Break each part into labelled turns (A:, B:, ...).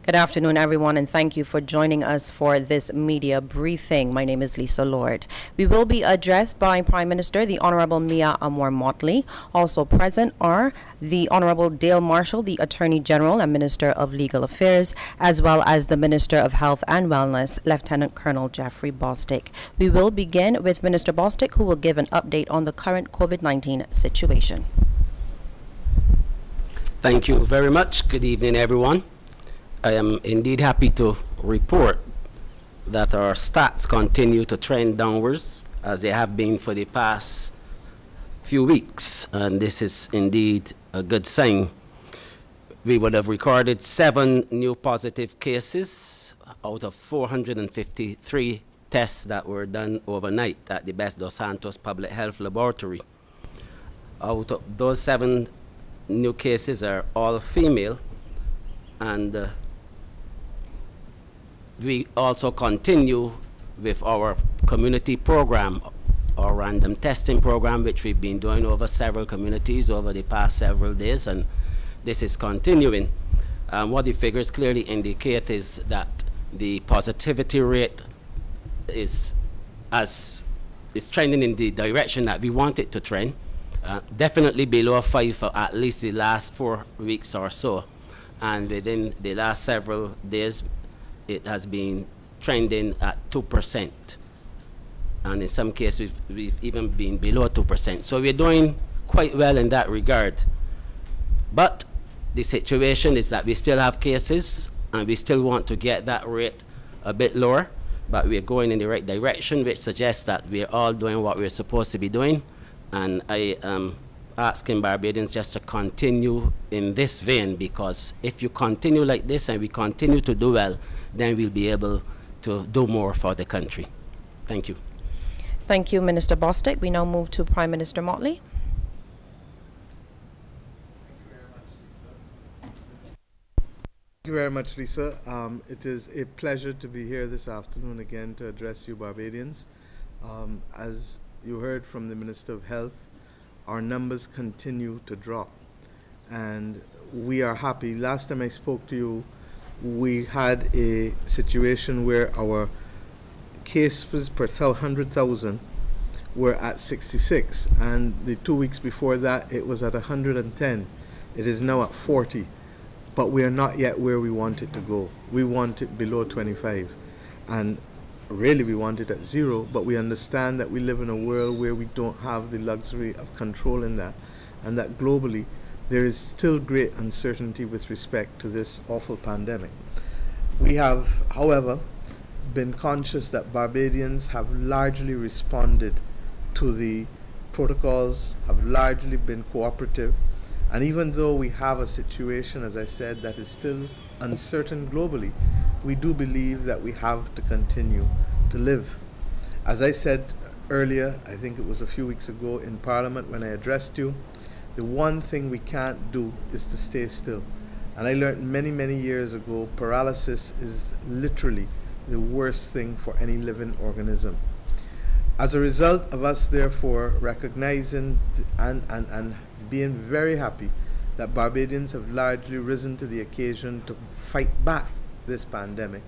A: Good afternoon, everyone, and thank you for joining us for this media briefing. My name is Lisa Lord. We will be addressed by Prime Minister, the Honorable Mia Amor Mottley. Also present are the Honorable Dale Marshall, the Attorney General and Minister of Legal Affairs, as well as the Minister of Health and Wellness, Lieutenant Colonel Jeffrey Bostic. We will begin with Minister Bostic, who will give an update on the current COVID-19 situation.
B: Thank you very much. Good evening, everyone. I am indeed happy to report that our stats continue to trend downwards as they have been for the past few weeks, and this is indeed a good sign. We would have recorded 7 new positive cases out of 453 tests that were done overnight at the Best dos Santos Public Health Laboratory. Out of those 7 new cases are all female, and we also continue with our community program, our random testing program, which we've been doing over several communities over the past several days, and this is continuing. What the figures clearly indicate is that the positivity rate is trending in the direction that we want it to trend. Definitely below 5 for at least the last 4 weeks or so, and within the last several days it has been trending at 2%, and in some cases we've even been below 2%. So we're doing quite well in that regard. But the situation is that we still have cases, and we still want to get that rate a bit lower, but we're going in the right direction, which suggests that we're all doing what we're supposed to be doing. And I am asking Barbadians just to continue in this vein, because if you continue like this and we continue to do well, then we'll be able to do more for the country. Thank you.
A: Thank you, Minister Bostic. We now move to Prime Minister Mottley.
C: Thank you very much, Lisa. It is a pleasure to be here this afternoon again to address you Barbadians. As you heard from the Minister of Health, our numbers continue to drop, and we are happy. Last time I spoke to you, we had a situation where our cases per 100,000 were at 66, and the 2 weeks before that it was at 110. It is now at 40, but we are not yet where we want it to go. We want it below 25, and really we want it at 0, but we understand that we live in a world where we don't have the luxury of controlling that, and that globally there is still great uncertainty with respect to this awful pandemic. We have, however, been conscious that Barbadians have largely responded to the protocols, have largely been cooperative, and even though we have a situation, as I said, that is still uncertain globally, we do believe that we have to continue to live. As I said earlier, I think it was a few weeks ago in Parliament when I addressed you, the one thing we can't do is to stay still. And I learned many, many years ago, paralysis is literally the worst thing for any living organism. As a result of us therefore recognizing and being very happy that Barbadians have largely risen to the occasion to fight back this pandemic,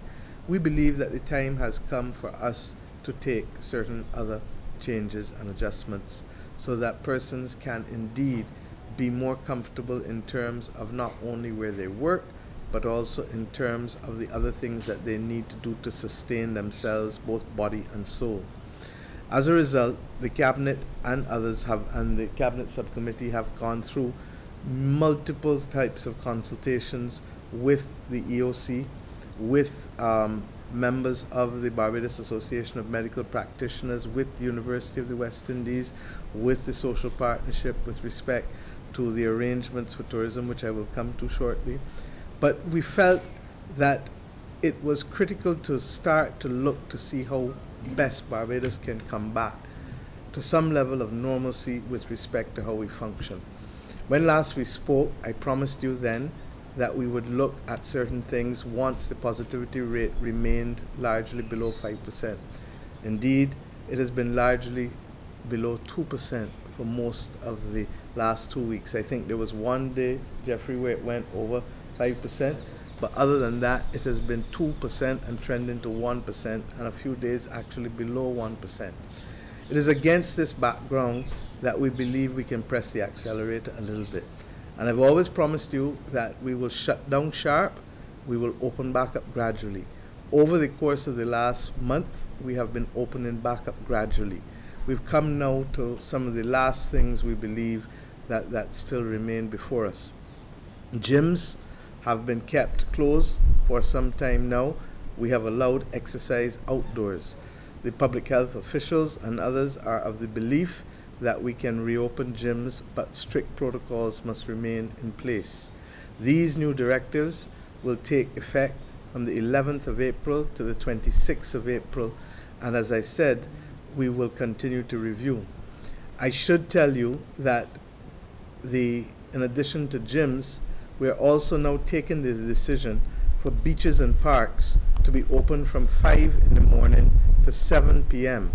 C: we believe that the time has come for us to take certain other changes and adjustments so that persons can indeed be more comfortable in terms of not only where they work, but also in terms of the other things that they need to do to sustain themselves, both body and soul. As a result, the Cabinet and others and the Cabinet Subcommittee have gone through multiple types of consultations with the EOC, with members of the Barbados Association of Medical Practitioners, with the University of the West Indies, with the Social Partnership with respect to the arrangements for tourism, which I will come to shortly. But we felt that it was critical to start to look to see how best Barbados can come back to some level of normalcy with respect to how we function. When last we spoke, I promised you then that we would look at certain things once the positivity rate remained largely below 5%. Indeed, it has been largely below 2% for most of the last 2 weeks. I think there was one day, Jeffrey, where it went over 5%, But other than that, it has been 2% and trending to 1%, and a few days actually below 1%. It is against this background that we believe we can press the accelerator a little bit. And I've always promised you that we will shut down sharp, we will open back up gradually. Over the course of the last month, we have been opening back up gradually. We've come now to some of the last things we believe that still remain before us. Gyms have been kept closed for some time now. We have allowed exercise outdoors. The public health officials and others are of the belief that we can reopen gyms, but strict protocols must remain in place. These new directives will take effect from the 11th of April to the 26th of April, and as I said, we will continue to review. I should tell you that in addition to gyms, we are also now taking the decision for beaches and parks to be open from 5 in the morning to 7 p.m.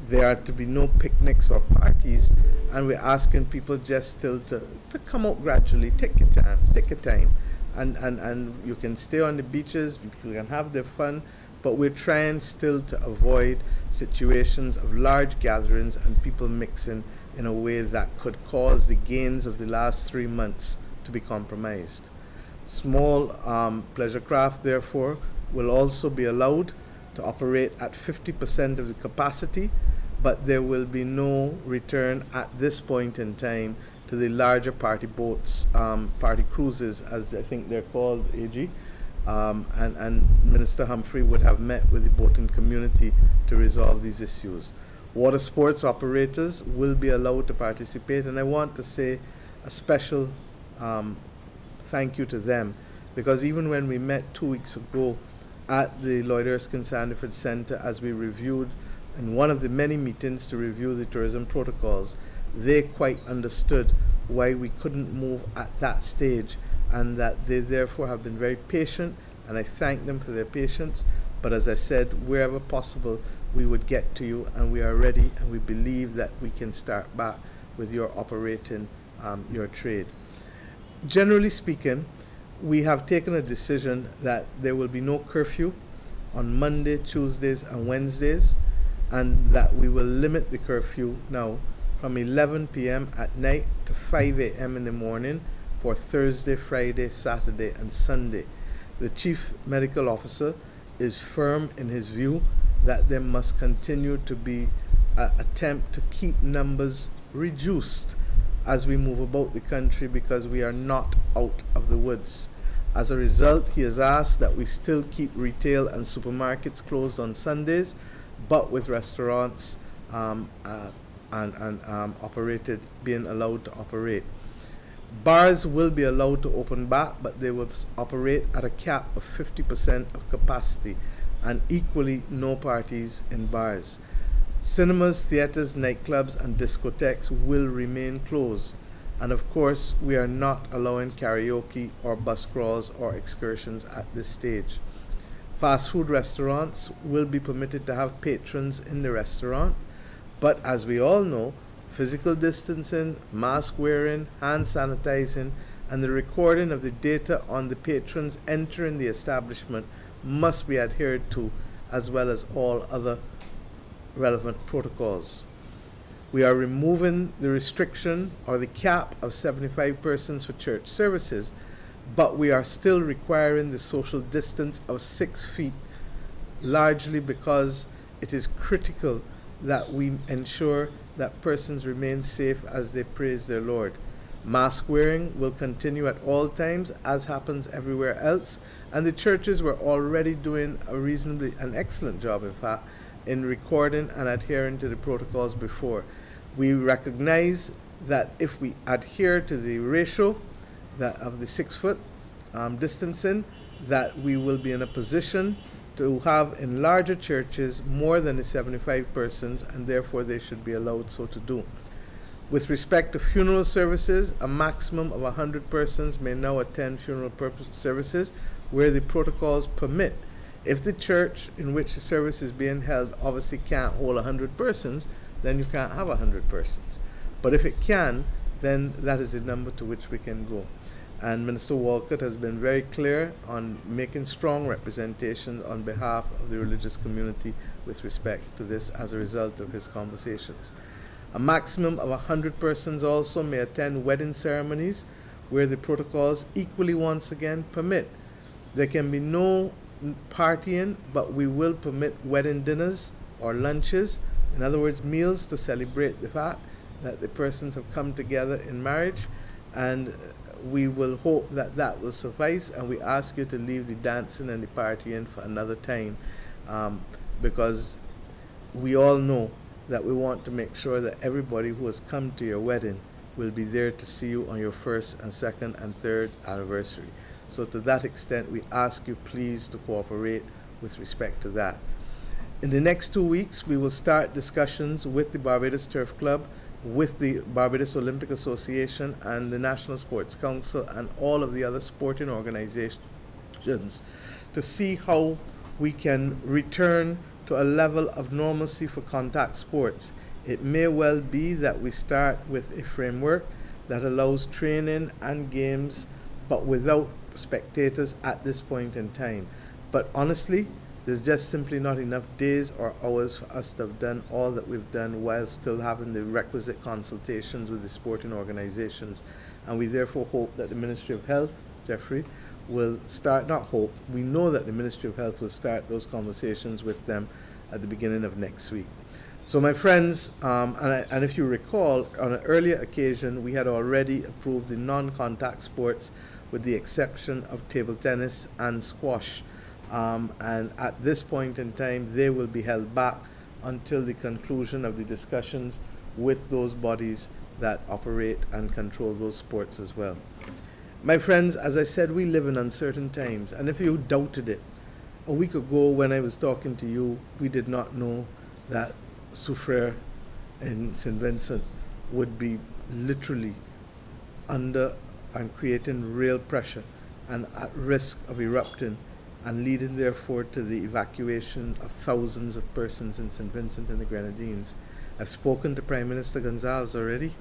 C: There are to be no picnics or parties, and we're asking people just still to come out gradually, take your chance, take your time, and you can stay on the beaches, you can have their fun, but we're trying still to avoid situations of large gatherings and people mixing in a way that could cause the gains of the last 3 months to be compromised. Small pleasure craft, therefore, will also be allowed to operate at 50% of the capacity, but there will be no return at this point in time to the larger party boats, party cruises, as I think they're called, AG. And Minister Humphrey would have met with the boating community to resolve these issues. Water sports operators will be allowed to participate, and I want to say a special thank you to them, because even when we met 2 weeks ago at the Lloyd Erskine Sandiford Center, as we reviewed in one of the many meetings to review the tourism protocols, they quite understood why we couldn't move at that stage, and that they therefore have been very patient, and I thank them for their patience. But as I said, wherever possible, we would get to you, and we are ready, and we believe that we can start back with your operating your trade. Generally speaking, we have taken a decision that there will be no curfew on Monday, Tuesdays, and Wednesdays, and that we will limit the curfew now from 11 p.m. at night to 5 a.m. in the morning for Thursday, Friday, Saturday, and Sunday. The Chief Medical Officer is firm in his view that there must continue to be an attempt to keep numbers reduced as we move about the country, because we are not out of the woods. As a result, he has asked that we still keep retail and supermarkets closed on Sundays, but with restaurants operated, being allowed to operate. Bars will be allowed to open back, but they will operate at a cap of 50% of capacity, and equally no parties in bars. Cinemas, theaters, nightclubs, and discotheques will remain closed. And of course, we are not allowing karaoke or bus crawls or excursions at this stage. Fast food restaurants will be permitted to have patrons in the restaurant, but as we all know, physical distancing, mask wearing, hand sanitizing, and the recording of the data on the patrons entering the establishment must be adhered to, as well as all other relevant protocols. We are removing the restriction or the cap of 75 persons for church services, but we are still requiring the social distance of 6 feet, largely because it is critical that we ensure that persons remain safe as they praise their Lord. Mask wearing will continue at all times, as happens everywhere else, and the churches were already doing an excellent job, in fact, in recording and adhering to the protocols before. We recognize that if we adhere to the ratio of the 6 foot distancing, that we will be in a position to have in larger churches more than the 75 persons, and therefore they should be allowed so to do. With respect to funeral services, a maximum of 100 persons may now attend funeral services where the protocols permit. If the church in which the service is being held obviously can't hold 100 persons, then you can't have 100 persons. But if it can, then that is the number to which we can go. And Minister Walcott has been very clear on making strong representation on behalf of the religious community with respect to this as a result of his conversations. A maximum of 100 persons also may attend wedding ceremonies where the protocols equally once again permit. There can be no partying, but we will permit wedding dinners or lunches, in other words, meals to celebrate the fact that the persons have come together in marriage, and we will hope that that will suffice, and we ask you to leave the dancing and the partying for another time, because we all know that we want to make sure that everybody who has come to your wedding will be there to see you on your first and second and third anniversary. So to that extent, we ask you please to cooperate with respect to that. In the next 2 weeks, we will start discussions with the Barbados Turf Club, with the Barbados Olympic Association and the National Sports Council and all of the other sporting organizations to see how we can return to a level of normalcy for contact sports. It may well be that we start with a framework that allows training and games, but without spectators at this point in time. But honestly, there's just simply not enough days or hours for us to have done all that we've done while still having the requisite consultations with the sporting organizations. And we therefore hope that the Ministry of Health, Jeffrey, will start, not hope, we know that the Ministry of Health will start those conversations with them at the beginning of next week. So my friends, and if you recall, on an earlier occasion, we had already approved the non-contact sports with the exception of table tennis and squash. And at this point in time, they will be held back until the conclusion of the discussions with those bodies that operate and control those sports as well. My friends, as I said, we live in uncertain times, and if you doubted it, a week ago when I was talking to you, we did not know that Soufriere in St. Vincent would be literally under and creating real pressure and at risk of erupting and leading therefore to the evacuation of thousands of persons in St. Vincent and the Grenadines. I've spoken to Prime Minister Gonzalez already.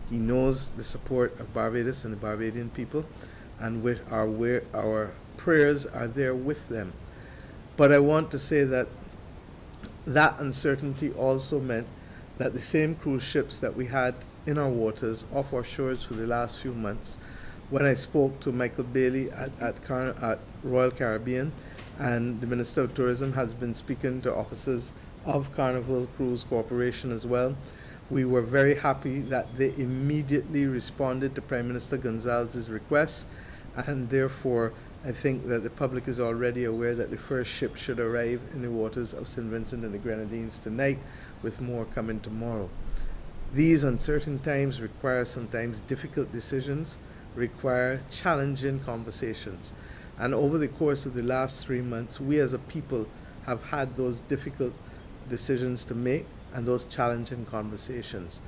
C: He knows the support of Barbados and the Barbadian people, and our prayers are there with them. But I want to say that that uncertainty also meant that the same cruise ships that we had in our waters, off our shores for the last few months, when I spoke to Michael Bailey at Royal Caribbean, and the Minister of Tourism has been speaking to officers of Carnival Cruise Corporation as well, we were very happy that they immediately responded to Prime Minister Gonzalez's request, and therefore I think that the public is already aware that the first ship should arrive in the waters of St. Vincent and the Grenadines tonight, with more coming tomorrow. These uncertain times require sometimes difficult decisions, require challenging conversations. And over the course of the last 3 months, we as a people have had those difficult decisions to make and those challenging conversations.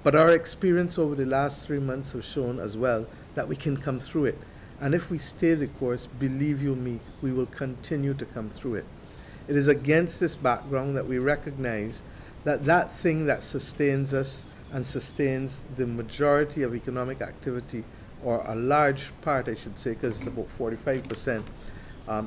C: But our experience over the last 3 months has shown as well that we can come through it. And if we stay the course, believe you me, we will continue to come through it. It is against this background that we recognize that that thing that sustains us and sustains the majority of economic activity, or a large part, I should say, because it's about 45%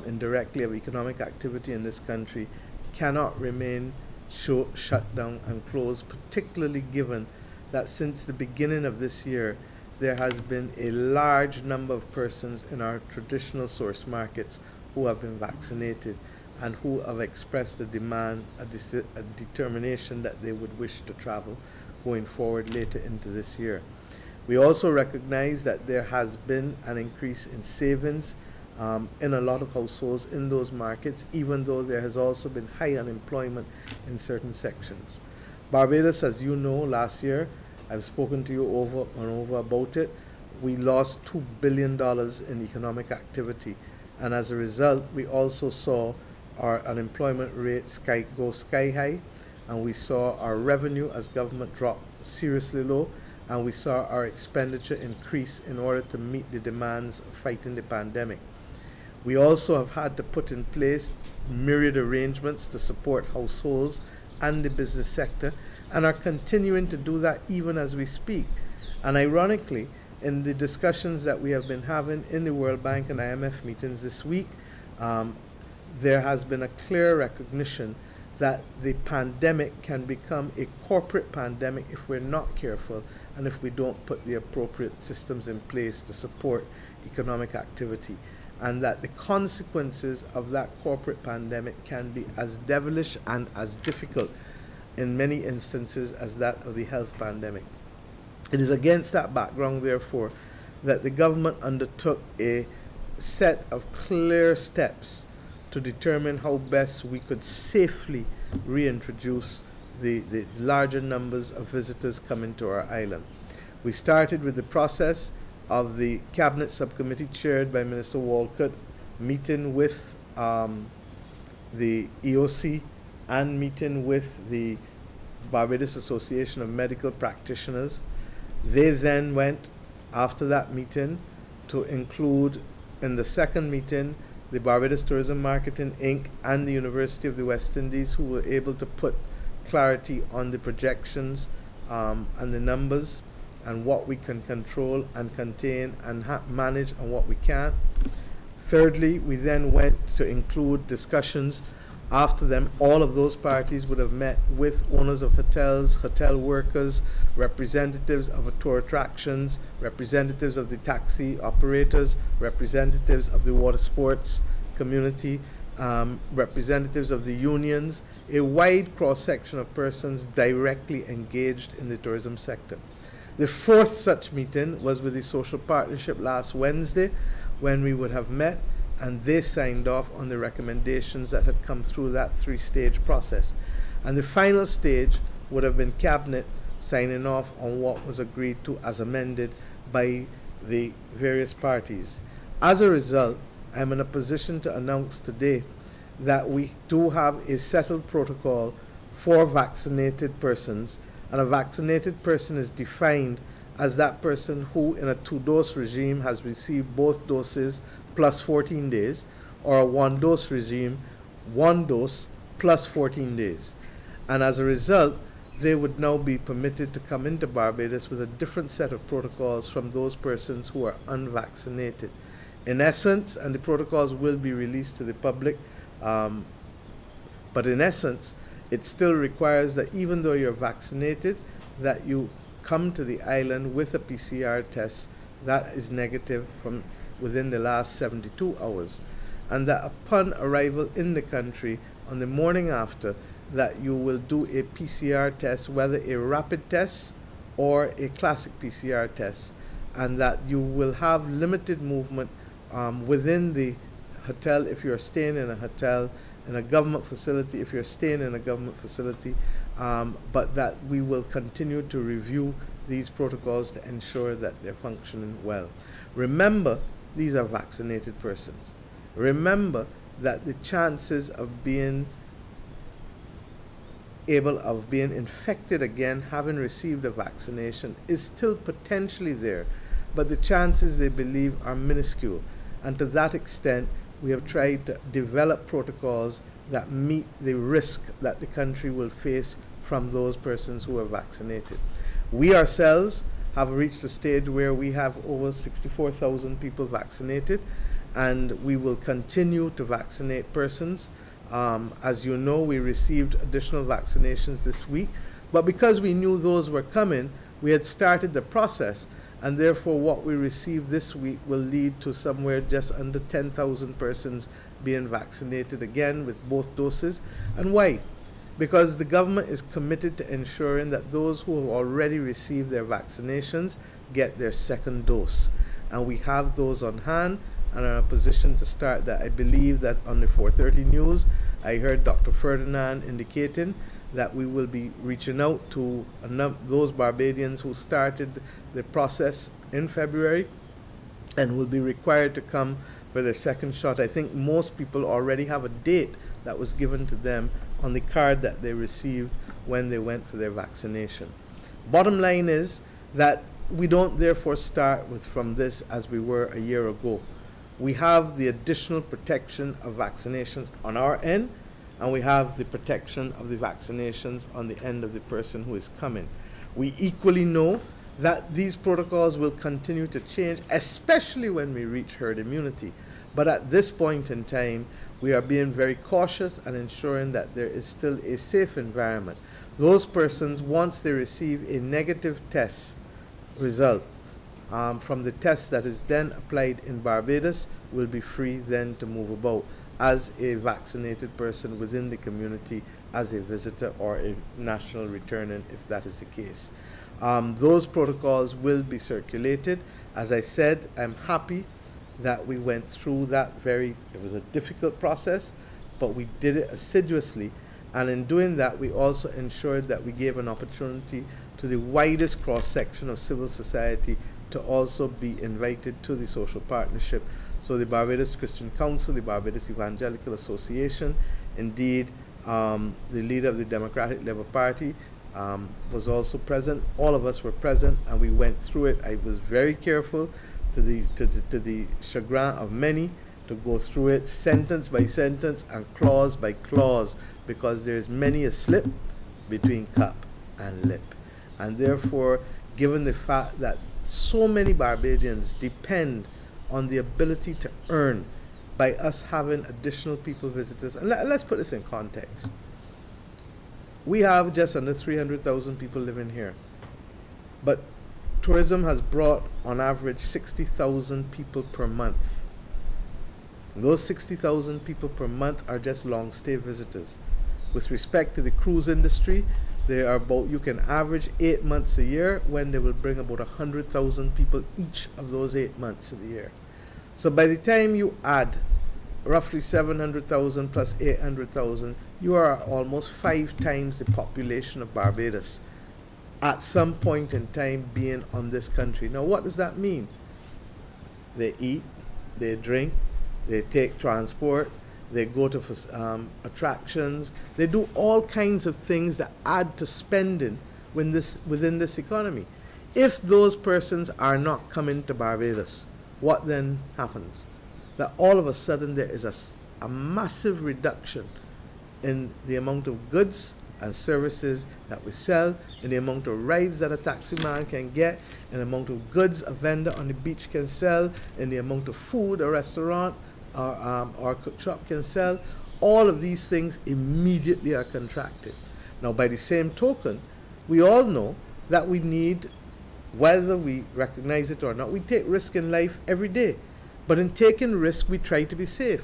C: indirectly of economic activity in this country, cannot remain shut down and closed, particularly given that since the beginning of this year, there has been a large number of persons in our traditional source markets who have been vaccinated and who have expressed a demand, a determination that they would wish to travel going forward later into this year. We also recognize that there has been an increase in savings in a lot of households in those markets, even though there has also been high unemployment in certain sections. Barbados, as you know, last year, I've spoken to you over and over about it, we lost $2 billion in economic activity. And as a result, we also saw our unemployment rate go sky high, and we saw our revenue as government drop seriously low, and we saw our expenditure increase in order to meet the demands of fighting the pandemic. We also have had to put in place myriad arrangements to support households and the business sector, and are continuing to do that even as we speak. And ironically, in the discussions that we have been having in the World Bank and IMF meetings this week, there has been a clear recognition that the pandemic can become a corporate pandemic if we're not careful and if we don't put the appropriate systems in place to support economic activity, and that the consequences of that corporate pandemic can be as devilish and as difficult in many instances as that of the health pandemic. It is against that background, therefore, that the government undertook a set of clear steps to determine how best we could safely reintroduce the larger numbers of visitors coming to our island. We started with the process of the Cabinet Subcommittee chaired by Minister Walcott meeting with the EOC and meeting with the Barbados Association of Medical Practitioners. They then went, after that meeting, to include in the second meeting the Barbados Tourism Marketing Inc. and the University of the West Indies, who were able to put clarity on the projections and the numbers and what we can control and contain and manage and what we can't. Thirdly, we then went to include discussions. After them, all of those parties would have met with owners of hotels, hotel workers, representatives of tour attractions, representatives of the taxi operators, representatives of the water sports community, representatives of the unions, a wide cross-section of persons directly engaged in the tourism sector. The fourth such meeting was with the social partnership last Wednesday, when we would have met, and they signed off on the recommendations that had come through that three-stage process. And the final stage would have been Cabinet signing off on what was agreed to as amended by the various parties. As a result, I am in a position to announce today that we do have a settled protocol for vaccinated persons, and a vaccinated person is defined as that person who in a two-dose regime has received both doses plus 14 days, or a one-dose regime, one dose plus 14 days. And as a result, they would now be permitted to come into Barbados with a different set of protocols from those persons who are unvaccinated. In essence, and the protocols will be released to the public, but in essence, it still requires that even though you're vaccinated, that you come to the island with a PCR test that is negative from within the last 72 hours, and that upon arrival in the country on the morning after, that you will do a PCR test, whether a rapid test or a classic PCR test, and that you will have limited movement within the hotel if you're staying in a hotel, in a government facility if you're staying in a government facility, but that we will continue to review these protocols to ensure that they're functioning well. Remember, these are vaccinated persons. Remember that the chances of being infected again, having received a vaccination, is still potentially there, but the chances, they believe, are minuscule. And to that extent, we have tried to develop protocols that meet the risk that the country will face from those persons who are vaccinated. We ourselves have reached a stage where we have over 64,000 people vaccinated, and we will continue to vaccinate persons. As you know, we received additional vaccinations this week, but because we knew those were coming, we had started the process, and therefore what we received this week will lead to somewhere just under 10,000 persons being vaccinated again with both doses. And why? Because the government is committed to ensuring that those who have already received their vaccinations get their second dose. And we have those on hand and are in a position to start that. I believe that on the 4:30 news, I heard Dr. Ferdinand indicating that we will be reaching out to those Barbadians who started the process in February and will be required to come for their second shot. I think most people already have a date that was given to them on the card that they received when they went for their vaccination. Bottom line is that we don't therefore start from this as we were a year ago. We have the additional protection of vaccinations on our end, and we have the protection of the vaccinations on the end of the person who is coming. We equally know that these protocols will continue to change, especially when we reach herd immunity. But at this point in time, we are being very cautious and ensuring that there is still a safe environment. Those persons, once they receive a negative test result from the test that is then applied in Barbados, will be free then to move about as a vaccinated person within the community, as a visitor or a national returning, if that is the case. Those protocols will be circulated. As I said, I'm happy that we went through that it was a difficult process, but we did it assiduously. And in doing that, we also ensured that we gave an opportunity to the widest cross-section of civil society to also be invited to the social partnership. So the Barbados Christian Council, the Barbados Evangelical Association, indeed the leader of the Democratic Labour Party was also present. All of us were present, and we went through it. I was very careful, to the chagrin of many, to go through it sentence by sentence and clause by clause, because there is many a slip between cup and lip. And therefore, given the fact that so many Barbadians depend on the ability to earn by us having additional people visitors, and let's put this in context. We have just under 300,000 people living here, but tourism has brought on average 60,000 people per month. Those 60,000 people per month are just long stay visitors. With respect to the cruise industry, they are about, you can average 8 months a year, when they will bring about 100,000 people each of those 8 months of the year. So by the time you add roughly 700,000 plus 800,000, you are almost 5 times the population of Barbados at some point in time being on this country. Now, what does that mean? They eat, they drink, they take transport, they go to attractions, they do all kinds of things that add to spending within this economy. If those persons are not coming to Barbados, what then happens? That all of a sudden there is a massive reduction in the amount of goods and services that we sell, in the amount of rides that a taxi man can get, in the amount of goods a vendor on the beach can sell, in the amount of food a restaurant or cook shop can sell. All of these things immediately are contracted. Now, by the same token, we all know that we need, whether we recognize it or not, we take risk in life every day. But in taking risk, we try to be safe.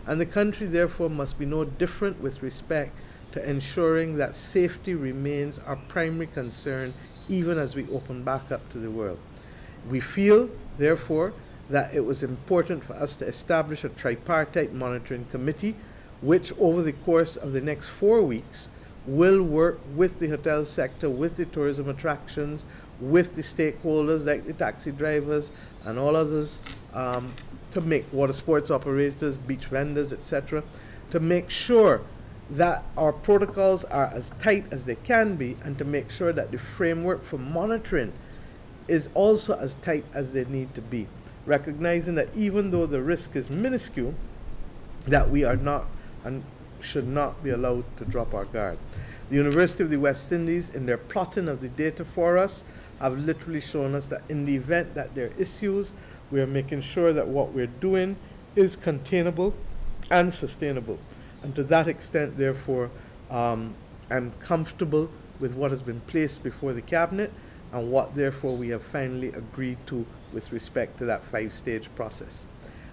C: And the country, therefore, must be no different with respect to ensuring that safety remains our primary concern, even as we open back up to the world. We feel, therefore, that it was important for us to establish a tripartite monitoring committee, which over the course of the next 4 weeks will work with the hotel sector, with the tourism attractions, with the stakeholders like the taxi drivers and all others, to make water sports operators, beach vendors, etc., to make sure that our protocols are as tight as they can be, and to make sure that the framework for monitoring is also as tight as they need to be, recognizing that even though the risk is minuscule, that we are not and should not be allowed to drop our guard. The University of the West Indies, in their plotting of the data for us, have literally shown us that in the event that there are issues, we are making sure that what we're doing is containable and sustainable. And to that extent, therefore, I'm comfortable with what has been placed before the Cabinet and what, therefore, we have finally agreed to with respect to that 5-stage process.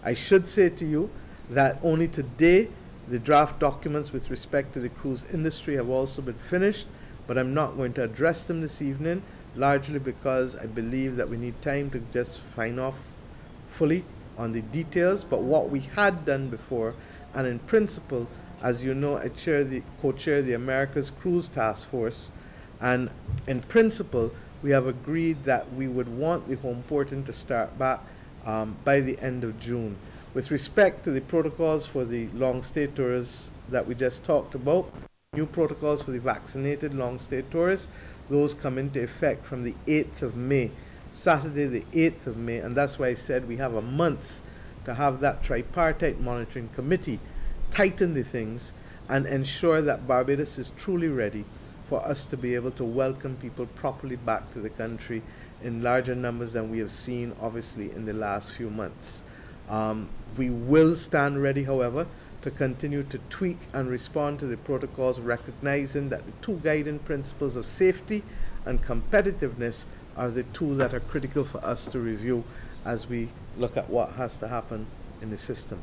C: I should say to you that only today the draft documents with respect to the cruise industry have also been finished, but I'm not going to address them this evening, largely because I believe that we need time to just sign off fully on the details. But what we had done before, and in principle, as you know, I co-chair the America's Cruise Task Force, and in principle, we have agreed that we would want the home porting to start back by the end of June. With respect to the protocols for the long-stay tourists that we just talked about, new protocols for the vaccinated long-stay tourists, those come into effect from the 8th of May, Saturday the 8th of May, and that's why I said we have a month to have that tripartite monitoring committee tighten the things and ensure that Barbados is truly ready for us to be able to welcome people properly back to the country in larger numbers than we have seen, obviously, in the last few months. We will stand ready, however, to continue to tweak and respond to the protocols, recognizing that the two guiding principles of safety and competitiveness are the two that are critical for us to review as we look at what has to happen in the system.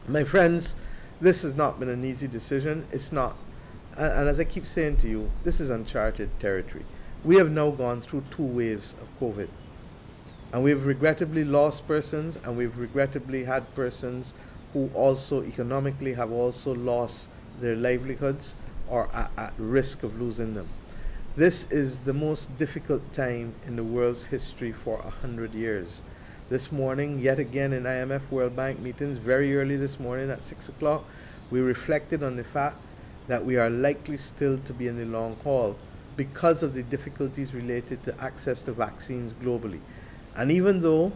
C: My friends, this has not been an easy decision. It's not. And as I keep saying to you, this is uncharted territory. We have now gone through 2 waves of COVID. And we've regrettably lost persons, and we've regrettably had persons who also economically have also lost their livelihoods or are at risk of losing them. This is the most difficult time in the world's history for 100 years. This morning, yet again in IMF World Bank meetings, very early this morning at 6 o'clock, we reflected on the fact that we are likely still to be in the long haul because of the difficulties related to access to vaccines globally. And even though,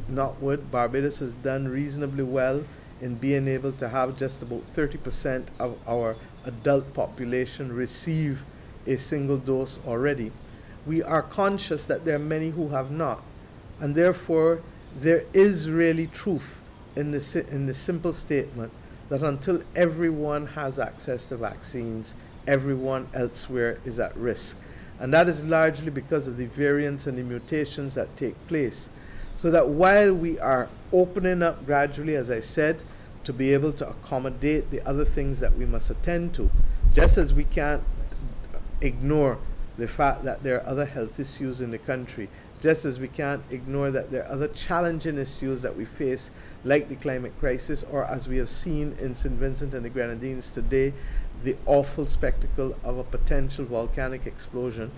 C: knockwood, Barbados has done reasonably well in being able to have just about 30% of our adult population receive a single dose already, we are conscious that there are many who have not. And therefore, there is really truth in the simple statement that until everyone has access to vaccines, everyone elsewhere is at risk. And that is largely because of the variants and the mutations that take place. So that while we are opening up gradually, as I said, to be able to accommodate the other things that we must attend to, just as we can't ignore the fact that there are other health issues in the country, just as we can't ignore that there are other challenging issues that we face, like the climate crisis, or as we have seen in St. Vincent and the Grenadines today, the awful spectacle of a potential volcanic explosion,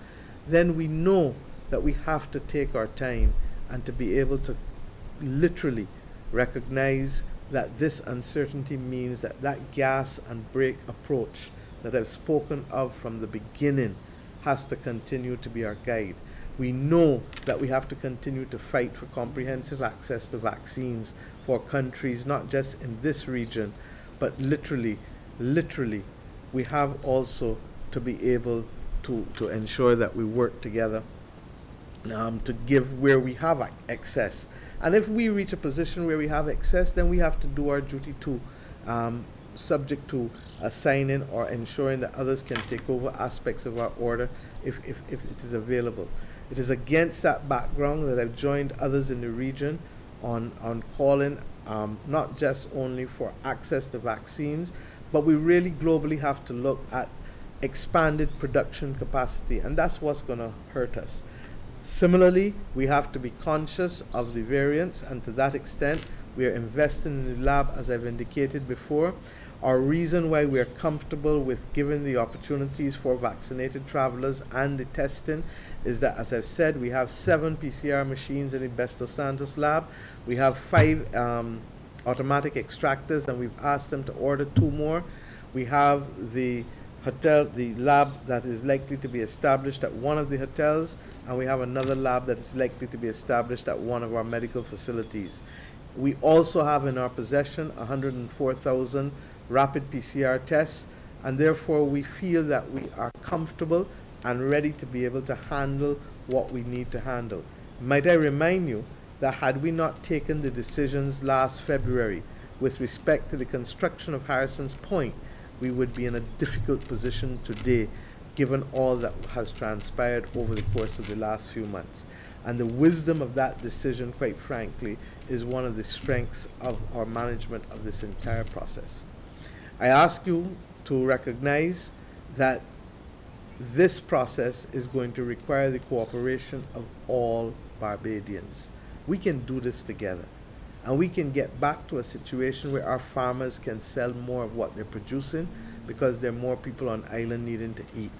C: then we know that we have to take our time and to be able to literally recognize that this uncertainty means that that gas and brake approach that I've spoken of from the beginning has to continue to be our guide. We know that we have to continue to fight for comprehensive access to vaccines for countries, not just in this region, but literally, we have also to be able to ensure that we work together to give where we have excess. And if we reach a position where we have excess, then we have to do our duty too, subject to assigning or ensuring that others can take over aspects of our order if it is available. It is against that background that I've joined others in the region on calling not just only for access to vaccines, but we really globally have to look at expanded production capacity, and that's what's going to hurt us. Similarly, we have to be conscious of the variants, and to that extent, we are investing in the lab, as I've indicated before. Our reason why we are comfortable with giving the opportunities for vaccinated travelers and the testing is that, as I've said, we have 7 PCR machines in the Besto Santos lab. We have 5 automatic extractors, and we've asked them to order 2 more. We have the lab that is likely to be established at one of the hotels, and we have another lab that is likely to be established at one of our medical facilities. We also have in our possession 104,000 rapid PCR tests, and therefore we feel that we are comfortable and ready to be able to handle what we need to handle. Might I remind you that had we not taken the decisions last February with respect to the construction of Harrison's Point, we would be in a difficult position today given all that has transpired over the course of the last few months. And the wisdom of that decision, quite frankly, is one of the strengths of our management of this entire process. I ask you to recognize that this process is going to require the cooperation of all Barbadians. We can do this together, and we can get back to a situation where our farmers can sell more of what they're producing because there are more people on island needing to eat.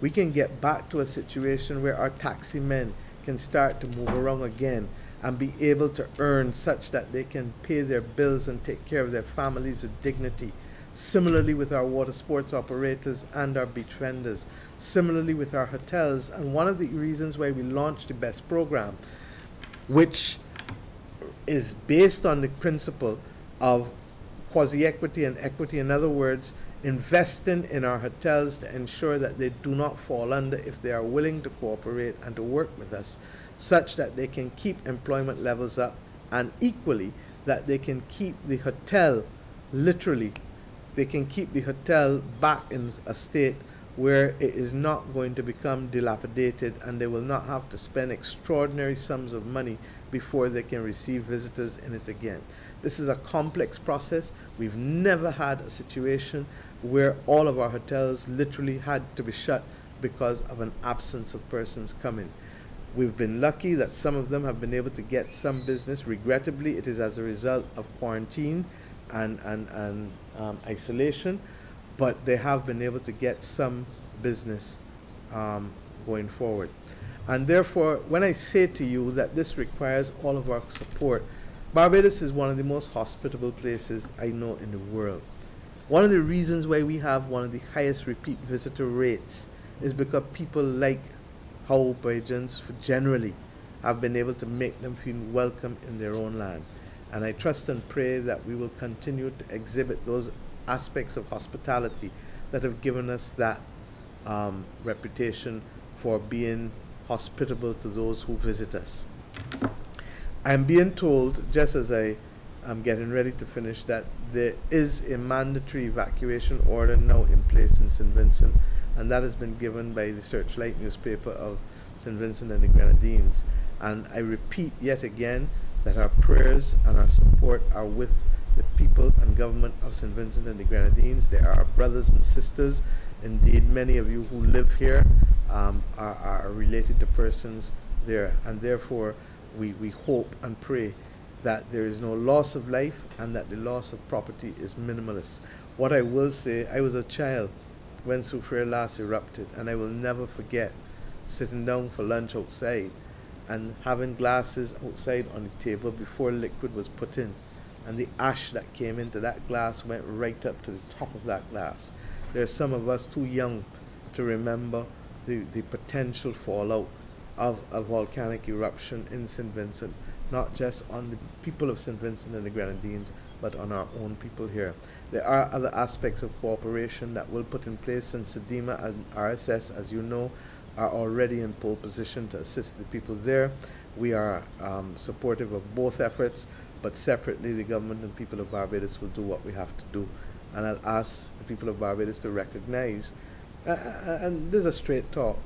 C: We can get back to a situation where our taxi men can start to move around again and be able to earn such that they can pay their bills and take care of their families with dignity. Similarly with our water sports operators and our beach vendors. Similarly with our hotels. And one of the reasons why we launched the BEST program, which is based on the principle of quasi-equity and equity. In other words, investing in our hotels to ensure that they do not fall under if they are willing to cooperate and to work with us, such that they can keep employment levels up, and equally that they can keep the hotel, literally, they can keep the hotel back in a state where it is not going to become dilapidated, and they will not have to spend extraordinary sums of money before they can receive visitors in it again. This is a complex process. We've never had a situation where all of our hotels literally had to be shut because of an absence of persons coming. We've been lucky that some of them have been able to get some business. Regrettably, it is as a result of quarantine and isolation, but they have been able to get some business going forward. And therefore, when I say to you that this requires all of our support, Barbados is one of the most hospitable places I know in the world. One of the reasons why we have one of the highest repeat visitor rates is because people like how Bajans generally have been able to make them feel welcome in their own land. And I trust and pray that we will continue to exhibit those aspects of hospitality that have given us that reputation for being hospitable to those who visit us. I'm being told, just as I am getting ready to finish, that there is a mandatory evacuation order now in place in St. Vincent, and that has been given by the Searchlight newspaper of St. Vincent and the Grenadines. And I repeat yet again that our prayers and our support are with the people and government of St. Vincent and the Grenadines. They are our brothers and sisters. Indeed, many of you who live here are related to persons there, and therefore we hope and pray that there is no loss of life and that the loss of property is minimalist. What I will say, I was a child when Soufriere last erupted, and I will never forget sitting down for lunch outside and having glasses outside on the table before liquid was put in, and the ash that came into that glass went right up to the top of that glass. There are some of us too young to remember the potential fallout of a volcanic eruption in St. Vincent, not just on the people of St. Vincent and the Grenadines, but on our own people here. There are other aspects of cooperation that we'll put in place, and SEDIMA and RSS, as you know, are already in pole position to assist the people there. We are supportive of both efforts, but separately the government and people of Barbados will do what we have to do. And I'll ask the people of Barbados to recognize, and this is a straight talk,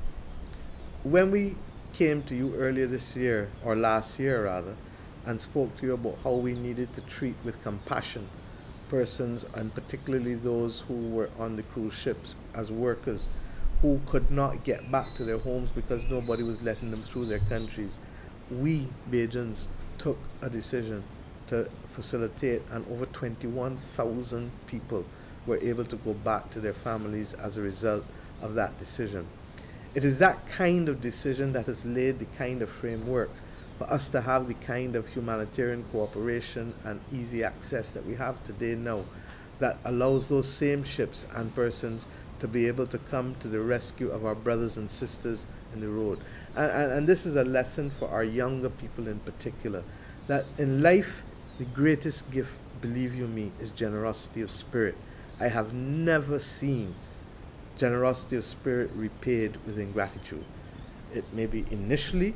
C: when we came to you earlier this year, or last year rather, and spoke to you about how we needed to treat with compassion persons, and particularly those who were on the cruise ships as workers who could not get back to their homes because nobody was letting them through their countries, we Bajans took a decision to facilitate, and over 21,000 people were able to go back to their families as a result of that decision. It is that kind of decision that has laid the kind of framework for us to have the kind of humanitarian cooperation and easy access that we have today now, that allows those same ships and persons to be able to come to the rescue of our brothers and sisters in the road. And this is a lesson for our younger people in particular, that in life the greatest gift, believe you me, is generosity of spirit. I have never seen generosity of spirit repaid with ingratitude. It may be initially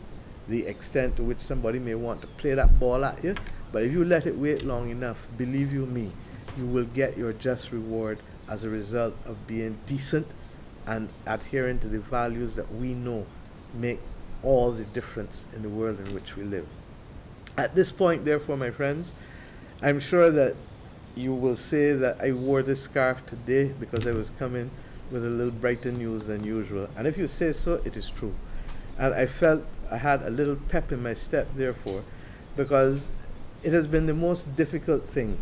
C: the extent to which somebody may want to play that ball at you, but if you let it wait long enough, believe you me, you will get your just reward as a result of being decent and adhering to the values that we know make all the difference in the world in which we live. At this point, therefore, my friends, I'm sure that you will say that I wore this scarf today because I was coming with a little brighter news than usual. And if you say so, it is true. And I felt I had a little pep in my step, therefore, because it has been the most difficult thing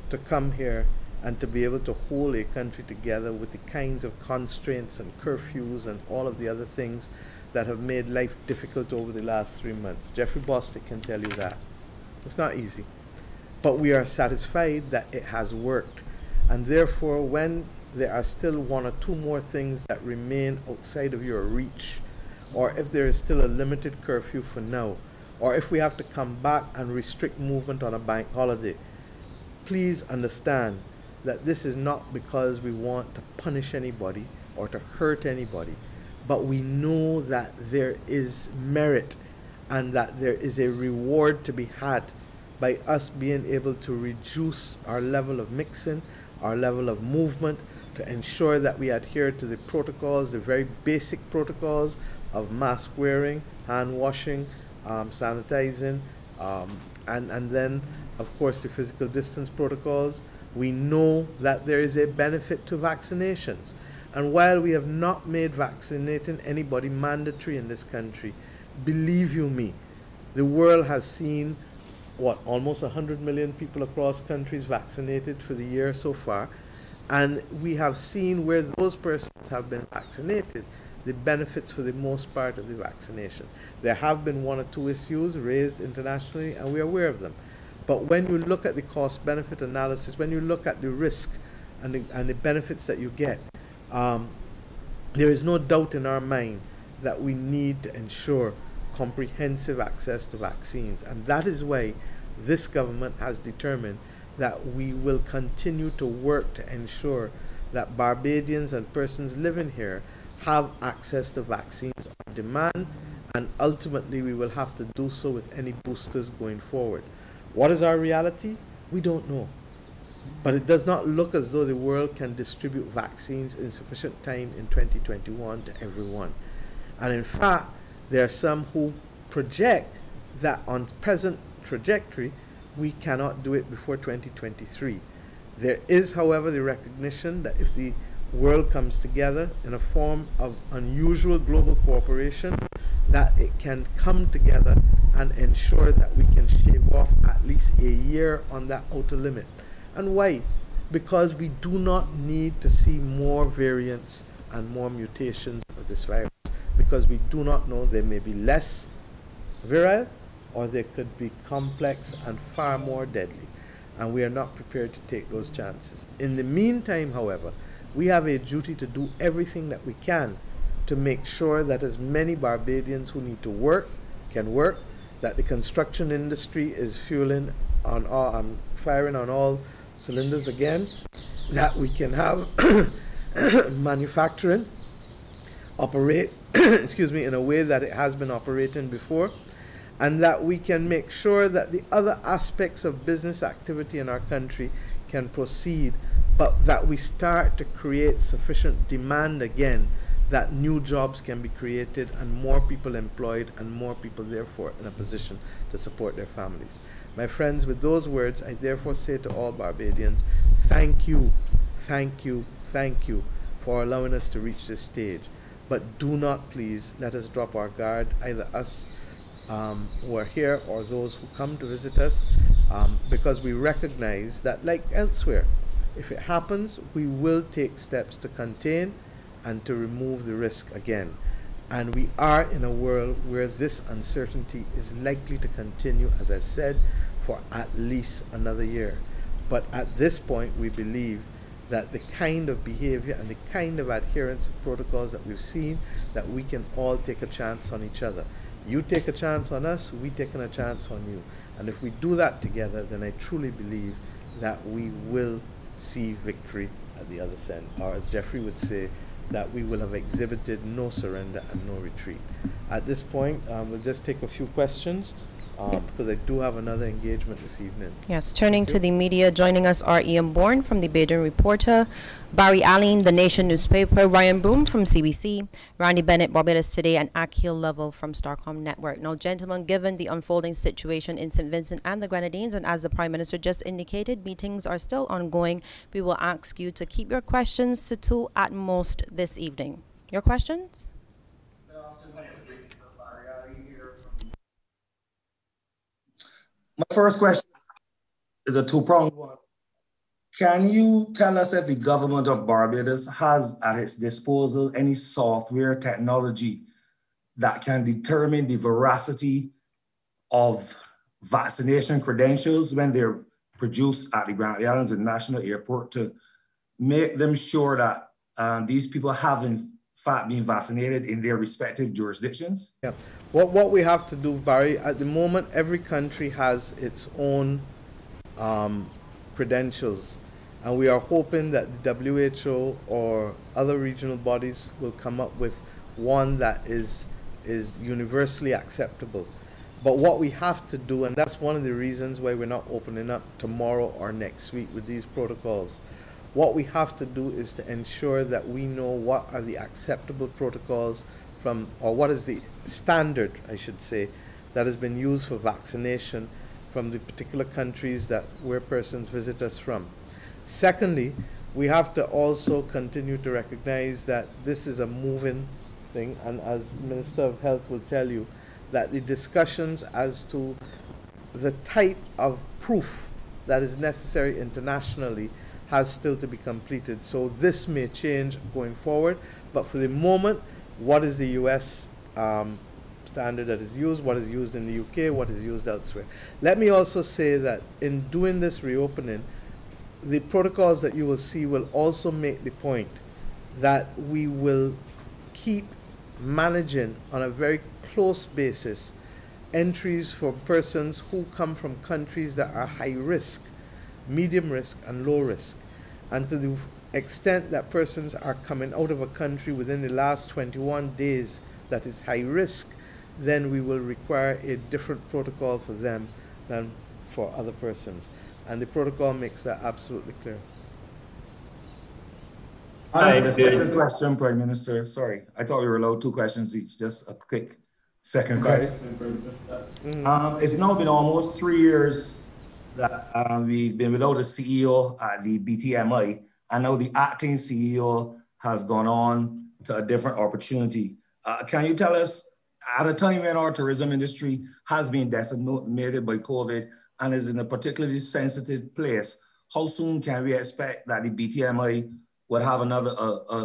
C: to come here and to be able to hold a country together with the kinds of constraints and curfews and all of the other things that have made life difficult over the last 3 months. Jeffrey Bostic can tell you that. It's not easy. But we are satisfied that it has worked. And therefore, when there are still one or two more things that remain outside of your reach, or if there is still a limited curfew for now, or if we have to come back and restrict movement on a bank holiday, please understand that this is not because we want to punish anybody or to hurt anybody, but we know that there is merit and that there is a reward to be had by us being able to reduce our level of mixing, our level of movement, to ensure that we adhere to the protocols, the very basic protocols of mask wearing, hand washing, sanitizing, and then, of course, the physical distance protocols. We know that there is a benefit to vaccinations. And while we have not made vaccinating anybody mandatory in this country, believe you me, the world has seen, what, almost 100 million people across countries vaccinated for the year so far. And we have seen where those persons have been vaccinated, the benefits for the most part of the vaccination. There have been one or two issues raised internationally, and we're aware of them. But when you look at the cost-benefit analysis, when you look at the risk and the benefits that you get, there is no doubt in our mind that we need to ensure comprehensive access to vaccines. And that is why this government has determined that we will continue to work to ensure that Barbadians and persons living here have access to vaccines on demand, and ultimately we will have to do so with any boosters going forward. What is our reality? We don't know. But it does not look as though the world can distribute vaccines in sufficient time in 2021 to everyone. And in fact, there are some who project that on present trajectory, we cannot do it before 2023. There is, however, the recognition that if the world comes together in a form of unusual global cooperation, that it can come together and ensure that we can shave off at least a year on that outer limit. And why? Because we do not need to see more variants and more mutations of this virus, because we do not know, there may be less virile or they could be complex and far more deadly, and we are not prepared to take those chances. In the meantime, however, we have a duty to do everything that we can to make sure that as many Barbadians who need to work can work, that the construction industry is fueling on all, firing on all cylinders again, that we can have manufacturing operate excuse me, in a way that it has been operating before, and that we can make sure that the other aspects of business activity in our country can proceed, but that we start to create sufficient demand again, that new jobs can be created and more people employed and more people therefore in a position to support their families. My friends, with those words, I therefore say to all Barbadians, thank you, thank you, thank you for allowing us to reach this stage. But do not, please, let us drop our guard, either us who are here or those who come to visit us, because we recognize that, like elsewhere, if it happens, we will take steps to contain and to remove the risk again. And we are in a world where this uncertainty is likely to continue, as I've said, for at least another year. But at this point, we believe that the kind of behavior and the kind of adherence of protocols that we've seen, that we can all take a chance on each other. You take a chance on us, we taking a chance on you. And if we do that together, then I truly believe that we will see victory at the other end. Or as Jeffrey would say, that we will have exhibited no surrender and no retreat. At this point, we'll just take a few questions, because I do have another engagement this evening.
A: Yes, turning to the media, joining us are Ian Bourne from the Baden Reporter, Barry Allen, The Nation newspaper, Ryan Boom from CBC, Randy Bennett, Barbados Today, and Akil Lovell from Starcom Network. Now, gentlemen, given the unfolding situation in St. Vincent and the Grenadines, and as the Prime Minister just indicated, meetings are still ongoing, we will ask you to keep your questions to 2 at most this evening. Your questions?
D: My first question is a two-pronged one. Can you tell us if the government of Barbados has at its disposal any software technology that can determine the veracity of vaccination credentials when they're produced at the Grand Islands International Airport, to make them sure that these people have in fact been vaccinated in their respective jurisdictions?
C: Yeah. What we have to do, Barry, at the moment, every country has its own credentials. And we are hoping that the WHO or other regional bodies will come up with one that is universally acceptable. But what we have to do, and that's one of the reasons why we're not opening up tomorrow or next week with these protocols, what we have to do is to ensure that we know what are the acceptable protocols from, or what is the standard, I should say, that has been used for vaccination from the particular countries that where persons visit us from. Secondly, we have to also continue to recognize that this is a moving thing, and as Minister of Health will tell you, that the discussions as to the type of proof that is necessary internationally has still to be completed. So this may change going forward, but for the moment, what is the US standard that is used, what is used in the UK, what is used elsewhere. Let me also say that in doing this reopening, the protocols that you will see will also make the point that we will keep managing on a very close basis entries from persons who come from countries that are high risk, medium risk, and low risk. And to the extent that persons are coming out of a country within the last 21 days that is high risk, then we will require a different protocol for them than for other persons. And the protocol makes that absolutely clear.
D: The second question, Prime Minister. Sorry, I thought we were allowed 2 questions each. Just a quick second question. It's now been almost 3 years that we've been without a CEO at the BTMI, and now the acting CEO has gone on to a different opportunity. Can you tell us, at a time when our tourism industry has been decimated by COVID and is in a particularly sensitive place, how soon can we expect that the BTMI would have another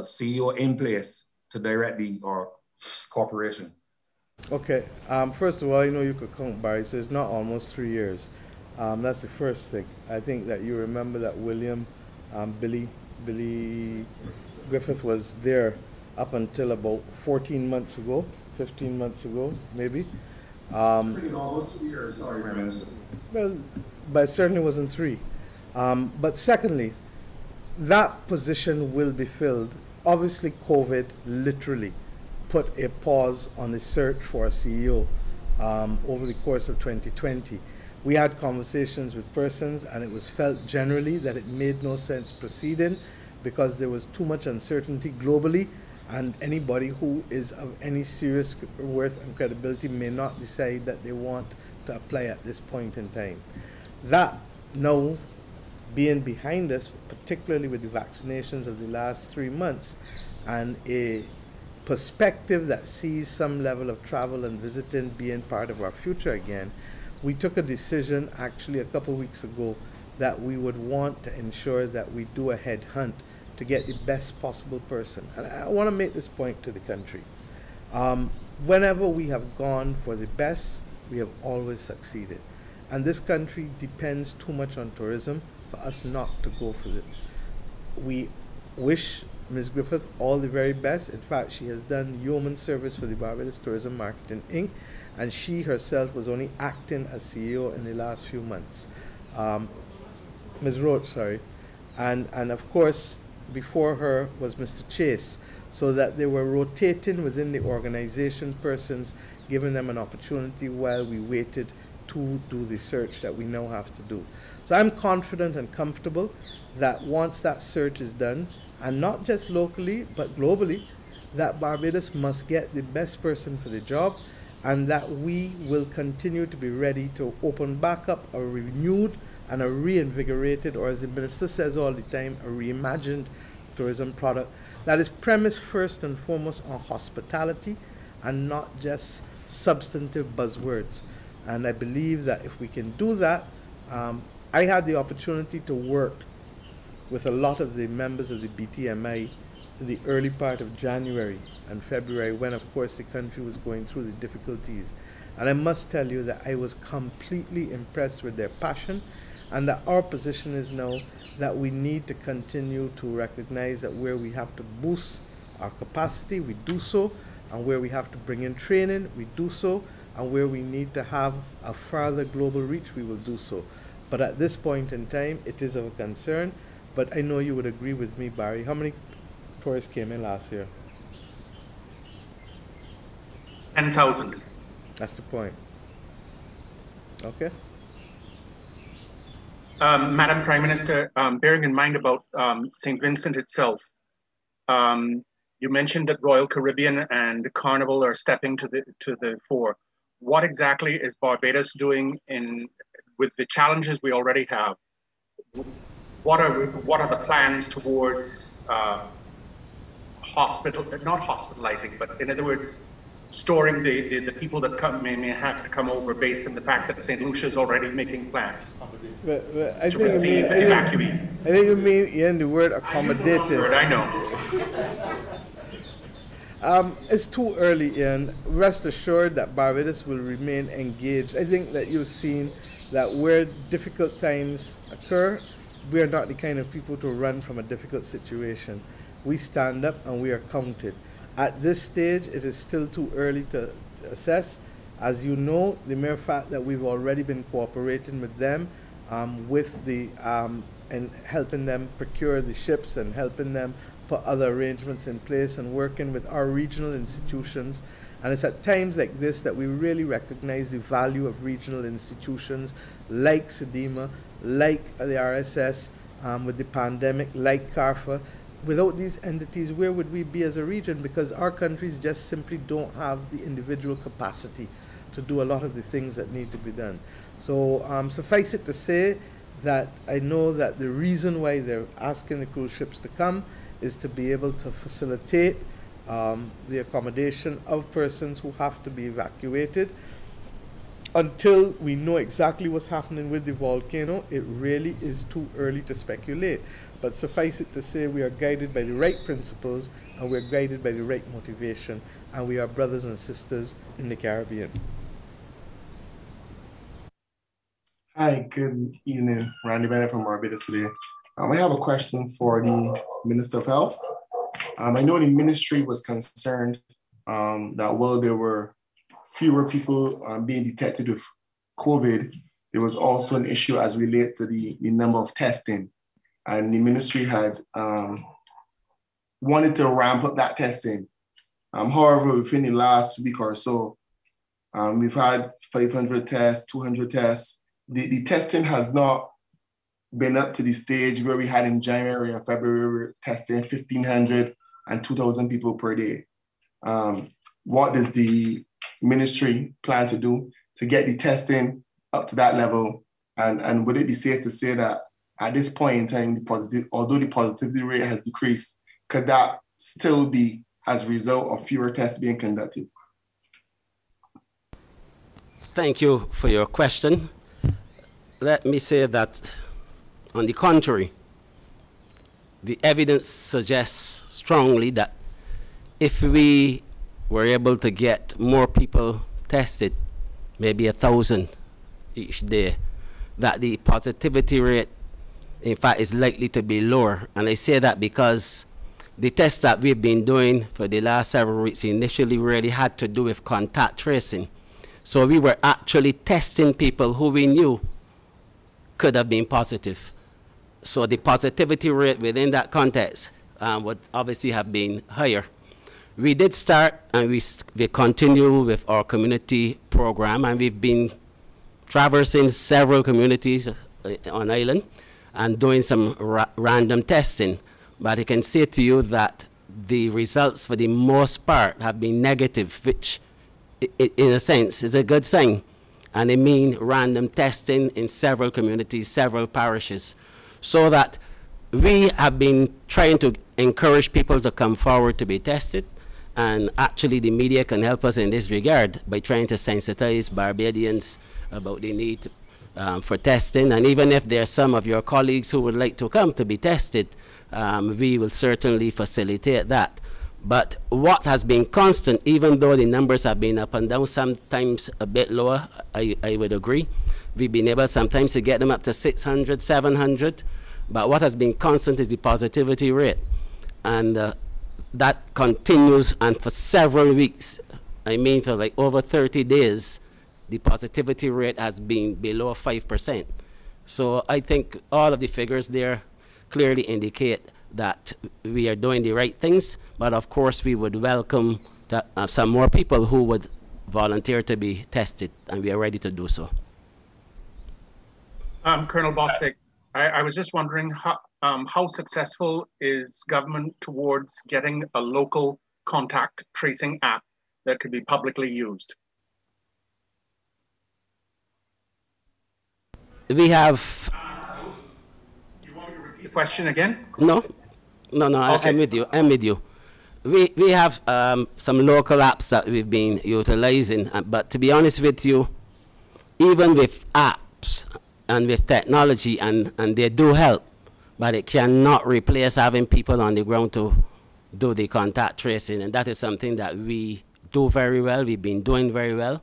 D: CEO in place to direct the corporation?
C: Okay, first of all, I know you could count, Barry, so it's not almost 3 years. That's the first thing. I think that you remember that Billy Griffith was there up until about 14 months ago, 15 months ago, maybe.
D: I think it's almost 2 years, sorry, Prime Minister.
C: Well, but it certainly wasn't 3. But secondly, that position will be filled. Obviously, COVID literally put a pause on the search for a CEO over the course of 2020. We had conversations with persons, and it was felt generally that it made no sense proceeding because there was too much uncertainty globally, and anybody who is of any serious worth and credibility may not decide that they want to apply at this point in time. That now being behind us, particularly with the vaccinations of the last 3 months, and a perspective that sees some level of travel and visiting being part of our future again, we took a decision actually a couple weeks ago that we would want to ensure that we do a headhunt to get the best possible person. And I want to make this point to the country. Whenever we have gone for the best, we have always succeeded. And this country depends too much on tourism for us not to go for it. We wish Ms. Griffith all the very best. In fact, she has done yeoman service for the Barbados Tourism Marketing Inc., and she herself was only acting as CEO in the last few months. Ms. Roach, sorry. And of course, before her was Mr. Chase, so that they were rotating within the organization persons, giving them an opportunity while we waited to do the search that we now have to do. So I'm confident and comfortable that once that search is done, and not just locally, but globally, that Barbados must get the best person for the job, and that we will continue to be ready to open back up a renewed and a reinvigorated, or as the Minister says all the time, a reimagined tourism product that is premised first and foremost on hospitality and not just substantive buzzwords. And I believe that if we can do that, I had the opportunity to work with a lot of the members of the BTMI in the early part of January and February, when of course the country was going through the difficulties. And I must tell you that I was completely impressed with their passion, and that our position is now that we need to continue to recognize that where we have to boost our capacity, we do so, and where we have to bring in training, we do so, and where we need to have a further global reach, we will do so. But at this point in time, it is of a concern But I know you would agree with me, Barry. How many tourists came in last year?
E: 10,000.
C: That's the point. Okay.
E: Madam Prime Minister, bearing in mind about St. Vincent itself, you mentioned that Royal Caribbean and Carnival are stepping to the fore. What exactly is Barbados doing with the challenges we already have? What are the plans towards not hospitalizing, but in other words, storing the people that may have to come over based on the fact that St. Lucia is already making plans to receive evacuees?
C: I think you mean, Ian, the word accommodated.
E: I know.
C: It's too early, Ian. Rest assured that Barbados will remain engaged. I think that you've seen that where difficult times occur, we are not the kind of people to run from a difficult situation. We stand up and we are counted. At this stage, it is still too early to assess. As you know, the mere fact that we've already been cooperating with them and helping them procure the ships and helping them put other arrangements in place and working with our regional institutions. And it's at times like this that we really recognize the value of regional institutions like SEDIMA, like the RSS with the pandemic, like CARFA. Without these entities, where would we be as a region? Because our countries just simply don't have the individual capacity to do a lot of the things that need to be done. So suffice it to say that I know that the reason why they're asking the cruise ships to come is to be able to facilitate the accommodation of persons who have to be evacuated. Until we know exactly what's happening with the volcano, it really is too early to speculate. But suffice it to say, we are guided by the right principles and we're guided by the right motivation, and we are brothers and sisters in the Caribbean.
F: Hi, good evening. Randy Bennett from Barbados today. I have a question for the Minister of Health. I know the ministry was concerned that while there were fewer people being detected with COVID, there was also an issue as relates to the number of testing. And the ministry had wanted to ramp up that testing. However, within the last week or so, we've had 500 tests, 200 tests. The testing has not been up to the stage where we had in January and February testing 1,500 and 2,000 people per day. What does the ministry plan to do to get the testing up to that level? And would it be safe to say that at this point in time, although the positivity rate has decreased, could that still be as a result of fewer tests being conducted?
B: Thank you for your question. Let me say that, on the contrary, the evidence suggests strongly that if we were able to get more people tested, maybe 1,000 each day, that the positivity rate, in fact, is likely to be lower. And I say that because the tests that we've been doing for the last several weeks initially really had to do with contact tracing. So we were actually testing people who we knew could have been positive. So the positivity rate within that context would obviously have been higher. We did start, and we continue with our community program, and we've been traversing several communities on island and doing some random testing. But I can say to you that the results for the most part have been negative, which in a sense is a good sign. And I mean random testing in several communities, several parishes, so that we have been trying to encourage people to come forward to be tested. And actually the media can help us in this regard by trying to sensitize Barbadians about the need for testing. And even if there are some of your colleagues who would like to come to be tested, we will certainly facilitate that. But what has been constant, even though the numbers have been up and down, sometimes a bit lower, I would agree. We've been able sometimes to get them up to 600, 700. But what has been constant is the positivity rate. And that continues, and for several weeks, I mean for like over 30 days, the positivity rate has been below 5%. So I think all of the figures there clearly indicate that we are doing the right things, but of course we would welcome some more people who would volunteer to be tested, and we are ready to do so.
E: Colonel Bostic, I was just wondering how successful is government towards getting a local contact tracing app that could be publicly used?
B: We have...
E: You want me to repeat the question again?
B: No,
E: Okay.
B: I'm with you. I'm with you. We have some local apps that we've been utilizing, but to be honest with you, even with apps and with technology, and they do help, but it cannot replace having people on the ground to do the contact tracing, and that is something that we do very well. We've been doing very well,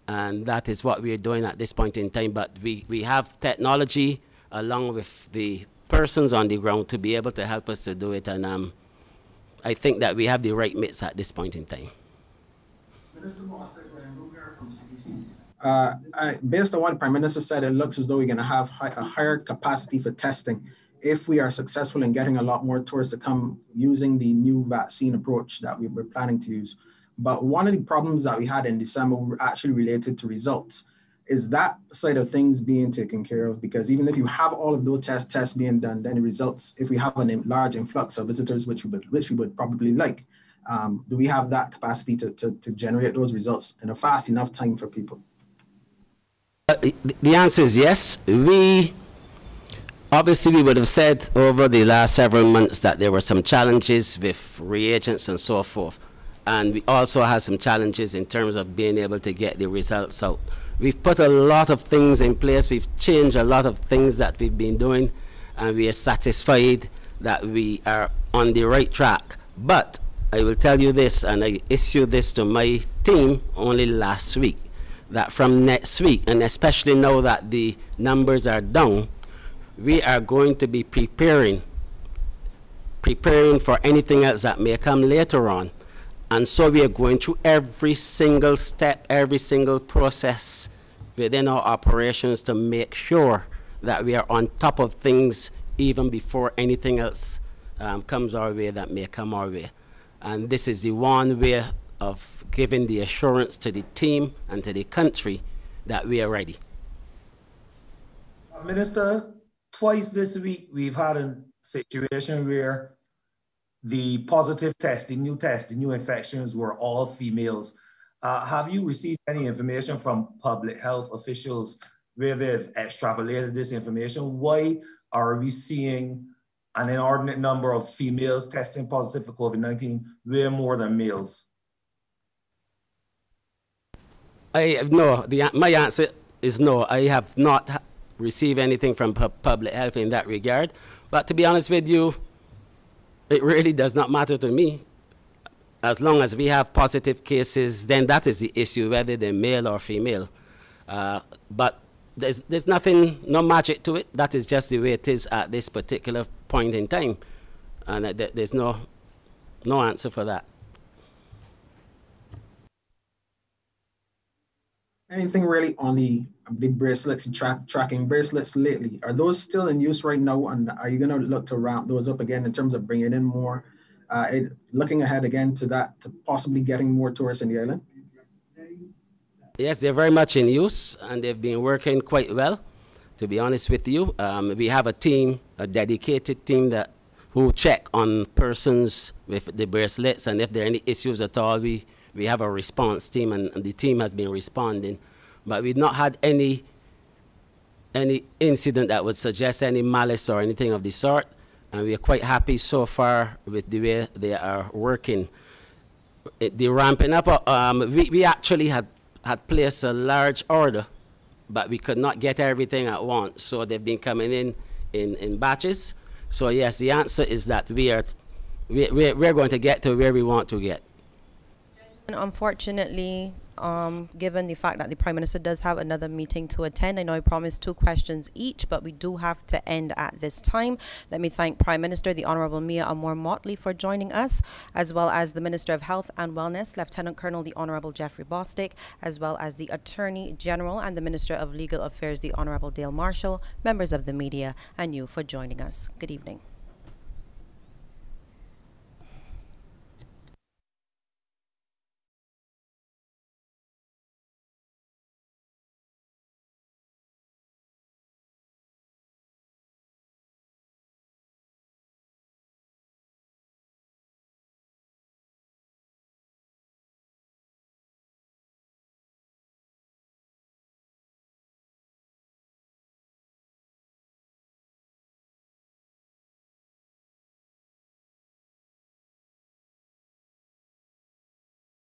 B: and that is what we're doing at this point in time. But we have technology along with the persons on the ground to be able to help us to do it, and I think that we have the right mix at this point in time.
G: Minister Bostic, from CDC. Based on what the Prime Minister said, it looks as though we're going to have a higher capacity for testing if we are successful in getting a lot more tourists to come using the new vaccine approach that we were planning to use. But one of the problems that we had in December were actually related to results. Is that side of things being taken care of? Because even if you have all of those tests being done, then the results, if we have a large influx of visitors, which we would probably like, do we have that capacity to generate those results in a fast enough time for people?
B: The answer is yes. Obviously, we would have said over the last several months that there were some challenges with reagents and so forth. And we also had some challenges in terms of being able to get the results out. We've put a lot of things in place. We've changed a lot of things that we've been doing, and we are satisfied that we are on the right track. But I will tell you this, and I issued this to my team only last week, that from next week, and especially now that the numbers are down, we are going to be preparing for anything else that may come later on. And so we are going through every single step, every single process within our operations to make sure that we are on top of things even before anything else comes our way that may come our way. And this is the one way of giving the assurance to the team and to the country that we are ready.
D: Minister, twice this week we've had a situation where the positive test, the new infections were all females. Have you received any information from public health officials where they've extrapolated this information? Why are we seeing an inordinate number of females testing positive for COVID-19 way more than males?
B: No, my answer is no. I have not received anything from public health in that regard. But to be honest with you, it really does not matter to me. As long as we have positive cases, then that is the issue, whether they're male or female. But there's nothing, no magic to it. That is just the way it is at this particular point in time. And there's no answer for that.
G: Anything really on the bracelets, tracking bracelets lately? Are those still in use right now? And are you going to look to ramp those up again in terms of bringing in more, looking ahead again to that, to possibly getting more tourists in the island?
B: Yes, they're very much in use, and they've been working quite well, to be honest with you. We have a team, a dedicated team who check on persons with the bracelets, and if there are any issues at all, we have a response team, and the team has been responding. But we've not had any incident that would suggest any malice or anything of the sort, and we are quite happy so far with the way they are working. The ramping up, we actually had placed a large order, but we could not get everything at once, so they've been coming in batches. So yes, the answer is that we're going to get to where we want to get.
A: And unfortunately, given the fact that the Prime Minister does have another meeting to attend. I know I promised 2 questions each, but we do have to end at this time. Let me thank Prime Minister, the Honorable Mia Amor Mottley, for joining us, as well as the Minister of Health and Wellness, Lieutenant Colonel the Honorable Jeffrey Bostic, as well as the Attorney General and the Minister of Legal Affairs, the Honorable Dale Marshall, members of the media, and you for joining us. Good evening.